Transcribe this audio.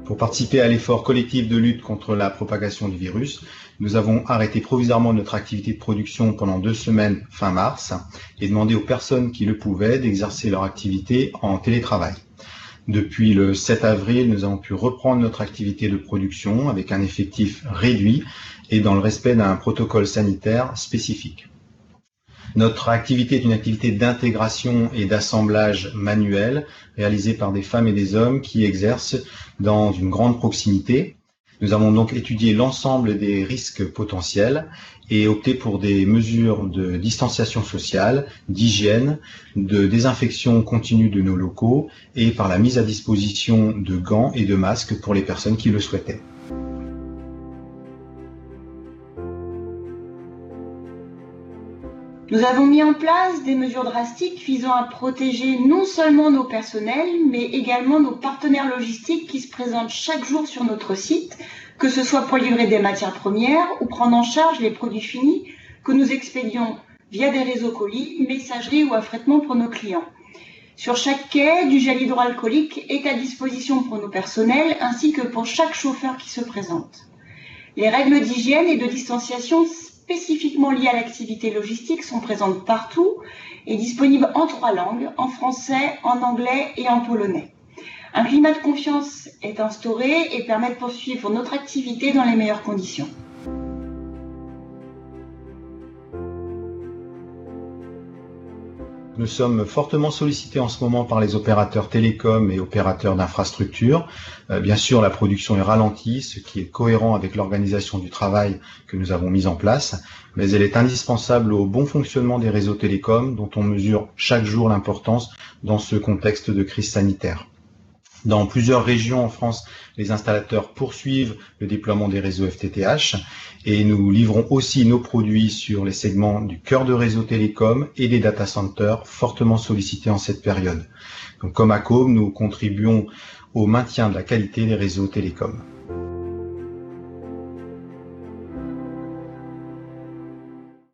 Pour participer à l'effort collectif de lutte contre la propagation du virus, nous avons arrêté provisoirement notre activité de production pendant 2 semaines fin mars et demandé aux personnes qui le pouvaient d'exercer leur activité en télétravail. Depuis le 7 avril, nous avons pu reprendre notre activité de production avec un effectif réduit et dans le respect d'un protocole sanitaire spécifique. Notre activité est une activité d'intégration et d'assemblage manuel réalisée par des femmes et des hommes qui exercent dans une grande proximité. Nous avons donc étudié l'ensemble des risques potentiels et opté pour des mesures de distanciation sociale, d'hygiène, de désinfection continue de nos locaux et par la mise à disposition de gants et de masques pour les personnes qui le souhaitaient. Nous avons mis en place des mesures drastiques visant à protéger non seulement nos personnels, mais également nos partenaires logistiques qui se présentent chaque jour sur notre site, que ce soit pour livrer des matières premières ou prendre en charge les produits finis que nous expédions via des réseaux colis, messagerie ou affrètement pour nos clients. Sur chaque quai, du gel hydroalcoolique est à disposition pour nos personnels ainsi que pour chaque chauffeur qui se présente. Les règles d'hygiène et de distanciation spécifiquement liées à l'activité logistique sont présentes partout et disponibles en 3 langues, en français, en anglais et en polonais. Un climat de confiance est instauré et permet de poursuivre notre activité dans les meilleures conditions. Nous sommes fortement sollicités en ce moment par les opérateurs télécoms et opérateurs d'infrastructures. Bien sûr, la production est ralentie, ce qui est cohérent avec l'organisation du travail que nous avons mise en place, mais elle est indispensable au bon fonctionnement des réseaux télécoms dont on mesure chaque jour l'importance dans ce contexte de crise sanitaire. Dans plusieurs régions en France, les installateurs poursuivent le déploiement des réseaux FTTH et nous livrons aussi nos produits sur les segments du cœur de réseau télécom et des data centers fortement sollicités en cette période. Donc, comme ACOM, nous contribuons au maintien de la qualité des réseaux télécoms.